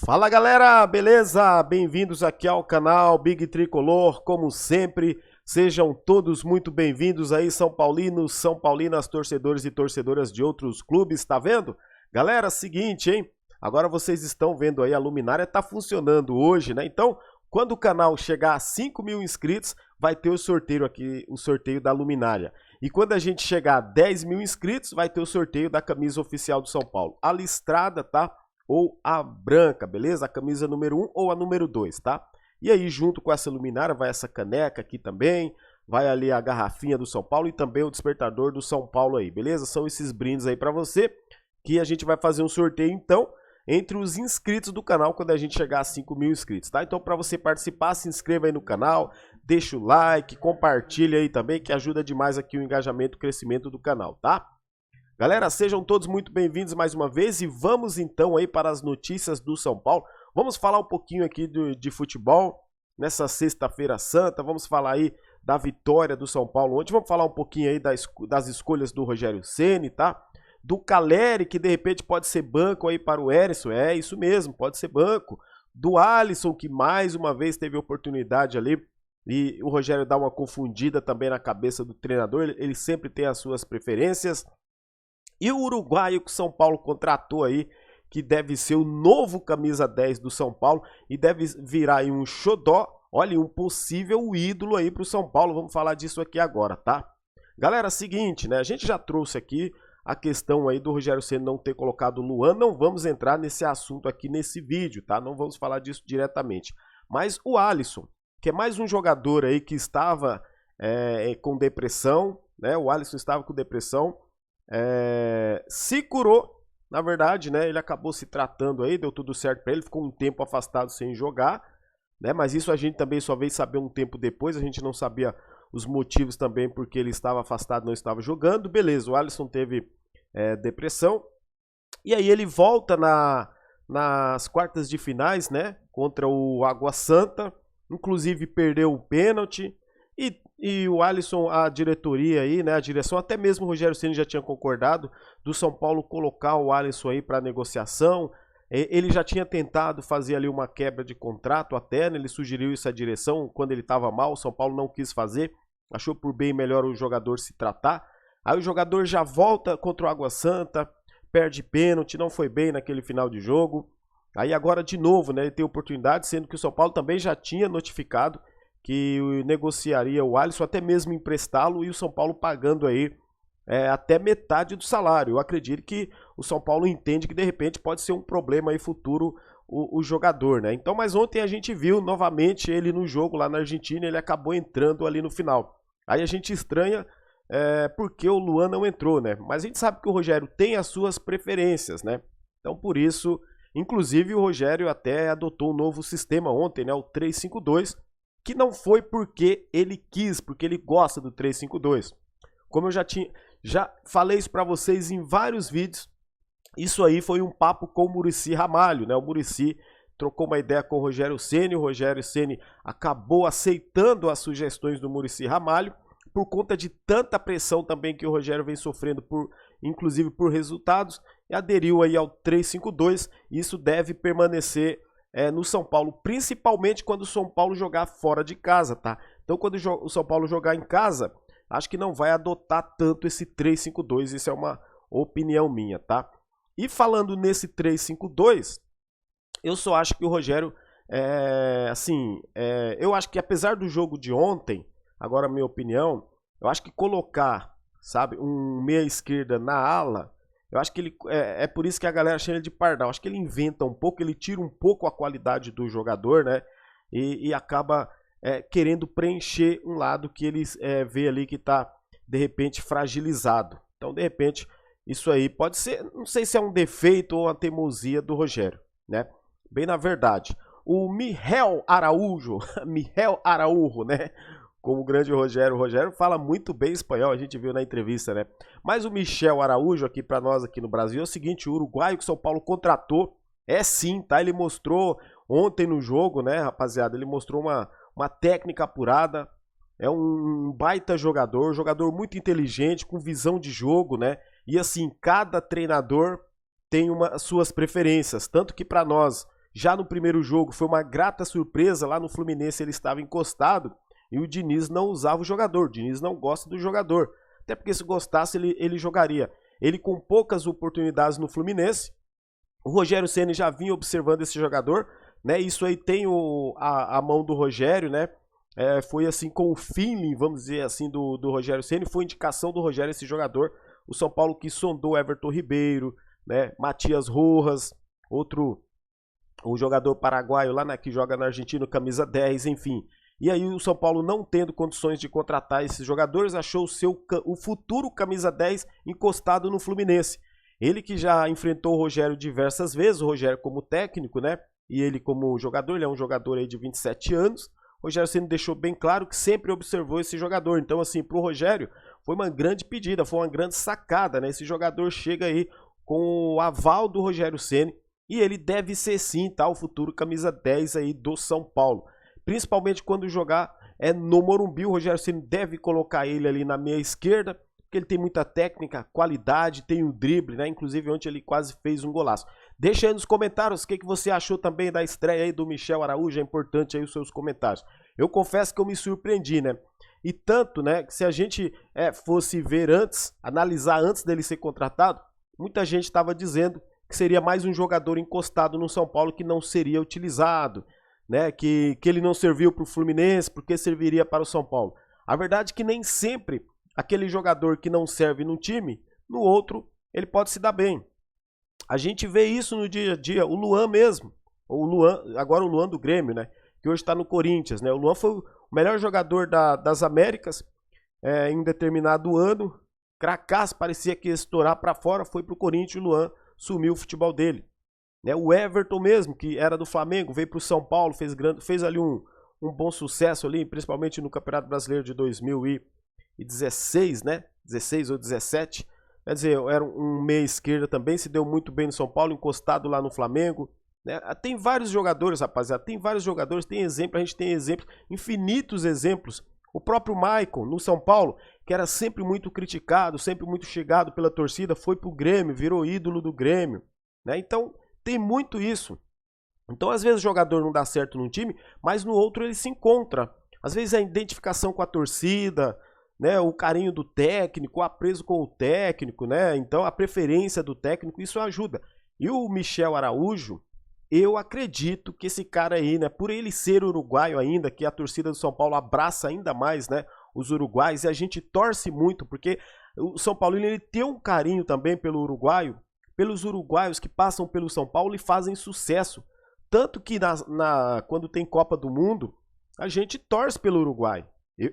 Fala galera, beleza? Bem-vindos aqui ao canal Big Tricolor, como sempre, sejam todos muito bem-vindos aí, São Paulinos, São Paulinas, torcedores e torcedoras de outros clubes, tá vendo? Galera, seguinte, hein? Agora vocês estão vendo aí, a luminária tá funcionando hoje, né? Então, quando o canal chegar a 5.000 inscritos, vai ter o sorteio aqui, o sorteio da luminária. E quando a gente chegar a 10.000 inscritos, vai ter o sorteio da camisa oficial do São Paulo. A listrada, tá? Ou a branca, beleza? A camisa número 1 ou a número 2, tá? E aí, junto com essa luminária, vai essa caneca aqui também, vai ali a garrafinha do São Paulo e também o despertador do São Paulo aí, beleza? São esses brindes aí pra você, que a gente vai fazer um sorteio, então, entre os inscritos do canal, quando a gente chegar a 5.000 inscritos, tá? Então, pra você participar, se inscreva aí no canal, deixa o like, compartilha aí também, que ajuda demais aqui o engajamento, o crescimento do canal, tá? Galera, sejam todos muito bem-vindos mais uma vez e vamos então aí para as notícias do São Paulo. Vamos falar um pouquinho aqui de futebol nessa sexta-feira santa, vamos falar aí da vitória do São Paulo ontem, vamos falar um pouquinho aí das escolhas do Rogério Ceni, tá? Do Caleri, que de repente pode ser banco aí para o Herisson, é isso mesmo, pode ser banco. Do Alisson, que mais uma vez teve oportunidade ali e o Rogério dá uma confundida também na cabeça do treinador, ele sempre tem as suas preferências. E o uruguaio que o São Paulo contratou aí, que deve ser o novo camisa 10 do São Paulo e deve virar aí um xodó, olha, um possível ídolo aí pro São Paulo. Vamos falar disso aqui agora, tá? Galera, seguinte, né? A gente já trouxe aqui a questão aí do Rogério Ceni não ter colocado o Luan, não vamos entrar nesse assunto aqui nesse vídeo, tá? Não vamos falar disso diretamente. Mas o Alisson, que é mais um jogador aí que estava com depressão, né? O Alisson estava com depressão, se curou, na verdade, né? Ele acabou se tratando aí, deu tudo certo pra ele, ficou um tempo afastado sem jogar, né? Mas isso a gente também só veio saber um tempo depois, a gente não sabia os motivos também porque ele estava afastado, não estava jogando. Beleza, o Alisson teve depressão e aí ele volta nas quartas de finais, né? Contra o Água Santa, inclusive perdeu o pênalti. E o Alisson, a diretoria aí, né, a direção, até mesmo o Rogério Ceni já tinha concordado do São Paulo colocar o Alisson aí para negociação. Ele já tinha tentado fazer ali uma quebra de contrato até, né, ele sugeriu isso à direção quando ele estava mal, o São Paulo não quis fazer, achou por bem melhor o jogador se tratar. Aí o jogador já volta contra o Água Santa, perde pênalti, não foi bem naquele final de jogo. Aí agora de novo, né, ele tem oportunidade, sendo que o São Paulo também já tinha notificado que negociaria o Alisson, até mesmo emprestá-lo, e o São Paulo pagando aí até metade do salário. Eu acredito que o São Paulo entende que de repente pode ser um problema aí futuro o jogador, né? Então, mas ontem a gente viu novamente ele no jogo lá na Argentina, ele acabou entrando ali no final. Aí a gente estranha porque o Luan não entrou, né? Mas a gente sabe que o Rogério tem as suas preferências, né? Então por isso, inclusive o Rogério até adotou um novo sistema ontem, né? O 3-5-2, que não foi porque ele quis, porque ele gosta do 3-5-2. Como eu já falei isso para vocês em vários vídeos, isso aí foi um papo com o Muricy Ramalho, né? O Muricy trocou uma ideia com o Rogério Ceni acabou aceitando as sugestões do Muricy Ramalho, por conta de tanta pressão também que o Rogério vem sofrendo, inclusive por resultados, e aderiu aí ao 3-5-2, e isso deve permanecer no São Paulo, principalmente quando o São Paulo jogar fora de casa, tá? Então quando o São Paulo jogar em casa, acho que não vai adotar tanto esse 3-5-2, isso é uma opinião minha, tá? E falando nesse 3-5-2, eu só acho que o Rogério, eu acho que apesar do jogo de ontem, agora a minha opinião, eu acho que colocar, sabe, um meia esquerda na ala, eu acho que ele por isso que a galera chama ele de pardal. Acho que ele inventa um pouco, ele tira um pouco a qualidade do jogador, né? E acaba querendo preencher um lado que ele vê ali que tá, de repente, fragilizado. Então, de repente, isso aí pode ser, não sei se é um defeito ou uma teimosia do Rogério, né? Bem na verdade. O Miguel Araújo, né? Como o grande Rogério. O Rogério fala muito bem espanhol, a gente viu na entrevista, né? Mas o Michel Araújo aqui para nós aqui no Brasil é o seguinte, o uruguaio que o São Paulo contratou, sim, tá? Ele mostrou ontem no jogo, né, rapaziada? Ele mostrou uma técnica apurada, é um baita jogador muito inteligente, com visão de jogo, né? E assim, cada treinador tem suas preferências, tanto que para nós Já no primeiro jogo foi uma grata surpresa, lá no Fluminense ele estava encostado e o Diniz não usava o jogador. O Diniz não gosta do jogador, até porque se gostasse ele jogaria. Ele com poucas oportunidades no Fluminense, o Rogério Ceni já vinha observando esse jogador, né? Isso aí tem a mão do Rogério, né? Foi assim com o feeling, vamos dizer assim, do Rogério Ceni, foi indicação do Rogério esse jogador. O São Paulo que sondou Everton Ribeiro, né? Matias Rojas, o jogador paraguaio lá, né, que joga na Argentina, camisa 10, enfim. E aí o São Paulo, não tendo condições de contratar esses jogadores, achou o futuro camisa 10 encostado no Fluminense. Ele que já enfrentou o Rogério diversas vezes, o Rogério como técnico, né? E ele como jogador, ele é um jogador aí de 27 anos. O Rogério Ceni deixou bem claro que sempre observou esse jogador. Então, assim, pro Rogério, foi uma grande pedida, foi uma grande sacada, né? Esse jogador chega aí com o aval do Rogério Ceni e ele deve ser sim, tá? O futuro camisa 10 aí do São Paulo. Principalmente quando jogar no Morumbi, o Rogério Ceni deve colocar ele ali na meia esquerda, porque ele tem muita técnica, qualidade, tem o drible, né? Inclusive ontem ele quase fez um golaço. Deixa aí nos comentários o que você achou também da estreia aí do Michel Araújo, é importante aí os seus comentários. Eu confesso que eu me surpreendi, né? E tanto, né, que se a gente fosse ver antes, analisar antes dele ser contratado, muita gente estava dizendo que seria mais um jogador encostado no São Paulo que não seria utilizado, né? Que ele não serviu para o Fluminense, porque serviria para o São Paulo. A verdade é que nem sempre aquele jogador que não serve num time, no outro ele pode se dar bem. A gente vê isso no dia a dia, o Luan mesmo, agora o Luan do Grêmio, né? Que hoje está no Corinthians, né? O Luan foi o melhor jogador das Américas em determinado ano. Cracaço, parecia que ia estourar para fora, foi pro Corinthians, o Luan sumiu o futebol dele. Né? O Everton mesmo, que era do Flamengo, veio pro São Paulo, fez ali um bom sucesso ali, principalmente no Campeonato Brasileiro de 2016, né? 16 ou 17. Quer dizer, era um meia esquerda também, se deu muito bem no São Paulo, encostado lá no Flamengo. Né? Tem vários jogadores, rapaziada, tem vários jogadores, tem exemplo, a gente tem exemplos, infinitos exemplos. O próprio Maicon, no São Paulo, que era sempre muito criticado, sempre muito chegado pela torcida, foi pro Grêmio, virou ídolo do Grêmio. Né? Então, tem muito isso. Então, às vezes o jogador não dá certo num time, mas no outro ele se encontra. Às vezes a identificação com a torcida, né, o carinho do técnico, o apreço com o técnico, né? Então a preferência do técnico, isso ajuda. E o Michel Araújo, eu acredito que esse cara aí, né, por ele ser uruguaio ainda, que a torcida do São Paulo abraça ainda mais, né, os uruguaios, e a gente torce muito, porque o São Paulo ele tem um carinho também pelo uruguaio, pelos uruguaios que passam pelo São Paulo e fazem sucesso. Tanto que quando tem Copa do Mundo, a gente torce pelo Uruguai.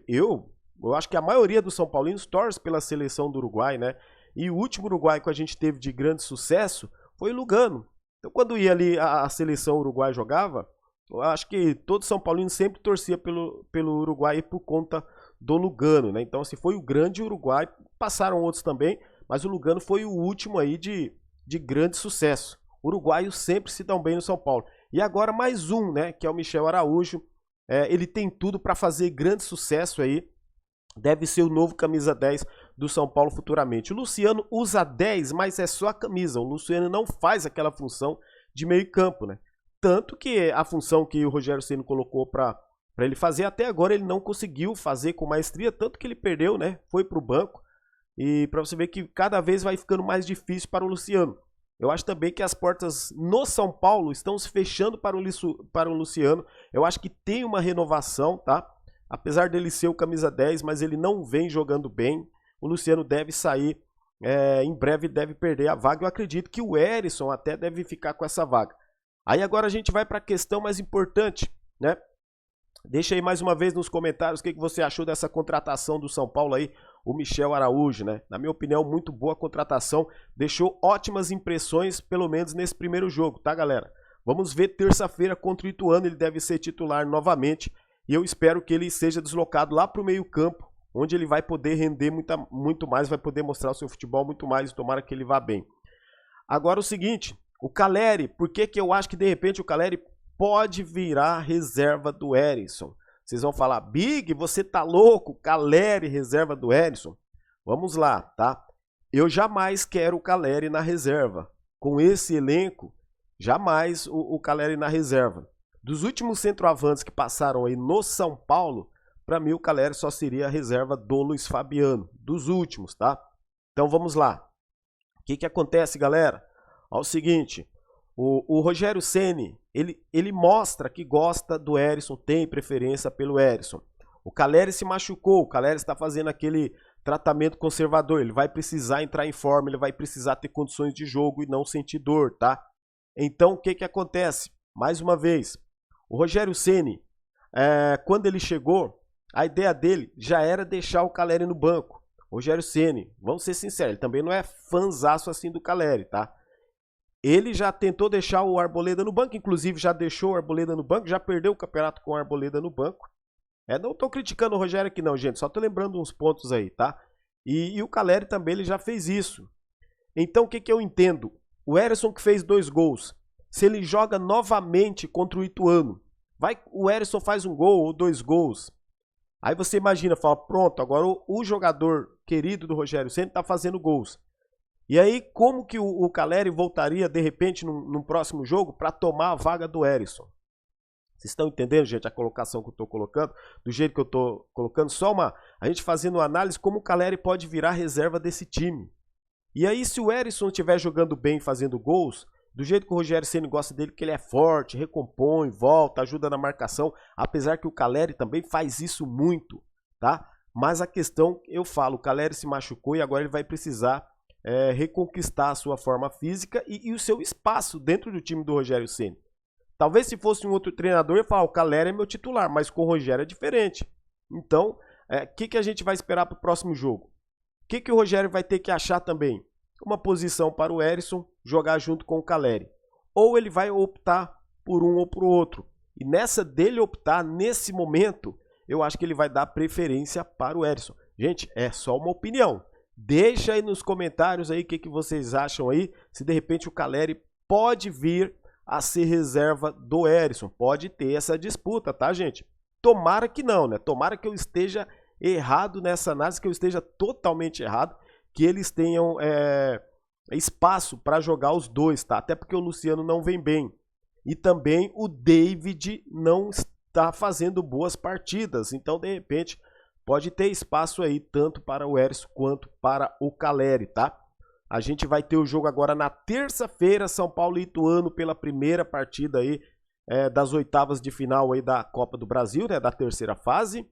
Eu acho que a maioria dos São Paulinos torce pela seleção do Uruguai, né? E o último Uruguai que a gente teve de grande sucesso foi o Lugano. Então quando ia ali a seleção uruguai jogava, eu acho que todo São Paulino sempre torcia pelo Uruguai por conta do Lugano, né? Então assim, foi o grande Uruguai, passaram outros também, mas o Lugano foi o último aí de grande sucesso. Uruguaios sempre se dão bem no São Paulo. E agora mais um, né, que é o Michel Araújo. Ele tem tudo para fazer grande sucesso aí. Deve ser o novo camisa 10 do São Paulo futuramente. O Luciano usa 10, mas é só a camisa. O Luciano não faz aquela função de meio campo, né? Tanto que a função que o Rogério Ceni colocou para ele fazer, até agora ele não conseguiu fazer com maestria, tanto que ele perdeu, né? Foi para o banco. E para você ver que cada vez vai ficando mais difícil para o Luciano. Eu acho também que as portas no São Paulo estão se fechando para o Luciano. Eu acho que tem uma renovação, tá? Apesar dele ser o camisa 10, mas ele não vem jogando bem. O Luciano deve sair, em breve deve perder a vaga. Eu acredito que o Herisson até deve ficar com essa vaga. Aí agora a gente vai para a questão mais importante, né? Deixa aí mais uma vez nos comentários o que você achou dessa contratação do São Paulo aí, o Michel Araújo, né? Na minha opinião, muito boa contratação, deixou ótimas impressões, pelo menos nesse primeiro jogo, tá, galera? Vamos ver terça-feira contra o Ituano, ele deve ser titular novamente e eu espero que ele seja deslocado lá para o meio-campo, onde ele vai poder render muito mais, vai poder mostrar o seu futebol muito mais e tomara que ele vá bem. Agora o seguinte, o Caleri, por que eu acho que de repente o Caleri pode virar reserva do Herisson? Vocês vão falar, Big, você tá louco? Caleri, reserva do Herisson? Vamos lá, tá? Eu jamais quero o Caleri na reserva. Com esse elenco, jamais o Caleri na reserva. Dos últimos centroavantes que passaram aí no São Paulo, para mim o Caleri só seria a reserva do Luiz Fabiano, dos últimos, tá? Então vamos lá. O que acontece, galera? Ó, o seguinte, o Rogério Ceni, ele mostra que gosta do Herisson, tem preferência pelo Herisson. O Caleri se machucou, o Caleri está fazendo aquele tratamento conservador, ele vai precisar entrar em forma, ele vai precisar ter condições de jogo e não sentir dor, tá? Então o que acontece? Mais uma vez, o Rogério Ceni, quando ele chegou, a ideia dele já era deixar o Caleri no banco. Rogério Ceni, vamos ser sinceros, ele também não é fãzaço assim do Caleri, tá? Ele já tentou deixar o Arboleda no banco, inclusive já deixou o Arboleda no banco, já perdeu o campeonato com o Arboleda no banco. Não tô criticando o Rogério aqui não, gente, só tô lembrando uns pontos aí, tá? E o Caleri também, ele já fez isso. Então o que eu entendo? O Herisson que fez 2 gols, se ele joga novamente contra o Ituano, o Herisson faz um gol ou 2 gols. Aí você imagina, fala, pronto, agora o jogador querido do Rogério Ceni tá fazendo gols. E aí como que o Caleri voltaria de repente num próximo jogo para tomar a vaga do Herisson? Vocês estão entendendo, gente, a colocação que eu estou colocando? Do jeito que eu estou colocando, a gente fazendo uma análise como o Caleri pode virar reserva desse time. E aí se o Herisson estiver jogando bem, fazendo gols, do jeito que o Rogério Ceni gosta dele, que ele é forte, recompõe, volta, ajuda na marcação, apesar que o Caleri também faz isso muito, tá? Mas a questão, eu falo, o Caleri se machucou e agora ele vai precisar reconquistar a sua forma física e o seu espaço dentro do time do Rogério Ceni. Talvez se fosse um outro treinador, eu ia falar, o Caleri é meu titular, mas com o Rogério é diferente. Então, o que a gente vai esperar para o próximo jogo? O que o Rogério vai ter que achar também? Uma posição para o Herisson jogar junto com o Caleri. Ou ele vai optar por um ou por outro. E nessa dele optar, nesse momento, eu acho que ele vai dar preferência para o Herisson. Gente, é só uma opinião. Deixa aí nos comentários aí o que vocês acham aí. Se de repente o Caleri pode vir a ser reserva do Herisson. Pode ter essa disputa, tá, gente? Tomara que não, né? Tomara que eu esteja errado nessa análise, que eu esteja totalmente errado, que eles tenham espaço para jogar os dois, tá? Até porque o Luciano não vem bem. E também o David não está fazendo boas partidas. Então, de repente, pode ter espaço aí tanto para o Herisson quanto para o Caleri, tá? A gente vai ter o jogo agora na terça-feira, São Paulo e Ituano, pela primeira partida aí das oitavas de final aí da Copa do Brasil, né, da terceira fase.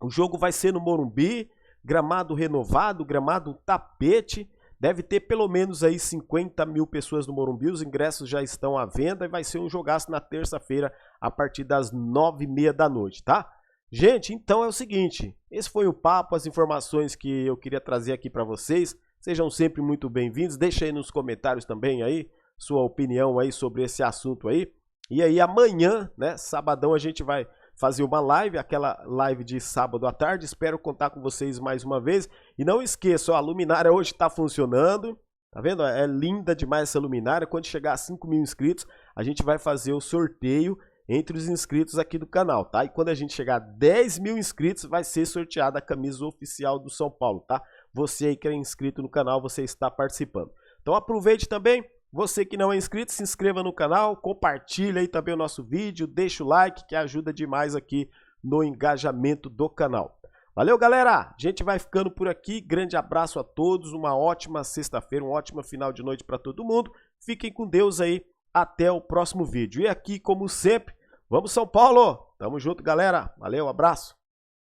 O jogo vai ser no Morumbi, gramado renovado, gramado tapete. Deve ter pelo menos aí 50 mil pessoas no Morumbi, os ingressos já estão à venda e vai ser um jogaço na terça-feira a partir das 9h30 da noite, tá? Gente, então é o seguinte, esse foi o papo, as informações que eu queria trazer aqui para vocês. Sejam sempre muito bem-vindos. Deixa aí nos comentários também aí sua opinião aí sobre esse assunto aí. E aí amanhã, né, sabadão, a gente vai fazer uma live, aquela live de sábado à tarde. Espero contar com vocês mais uma vez. E não esqueça, ó, a luminária hoje está funcionando. Tá vendo? É linda demais essa luminária. Quando chegar a 5.000 inscritos, a gente vai fazer o sorteio entre os inscritos aqui do canal, tá? E quando a gente chegar a 10.000 inscritos, vai ser sorteada a camisa oficial do São Paulo, tá? Você aí que é inscrito no canal, você está participando. Então aproveite também, você que não é inscrito, se inscreva no canal, compartilha aí também o nosso vídeo, deixa o like que ajuda demais aqui no engajamento do canal. Valeu, galera! A gente vai ficando por aqui, grande abraço a todos, uma ótima sexta-feira, um ótimo final de noite para todo mundo. Fiquem com Deus aí, até o próximo vídeo. E aqui, como sempre, vamos São Paulo! Tamo junto, galera! Valeu, abraço!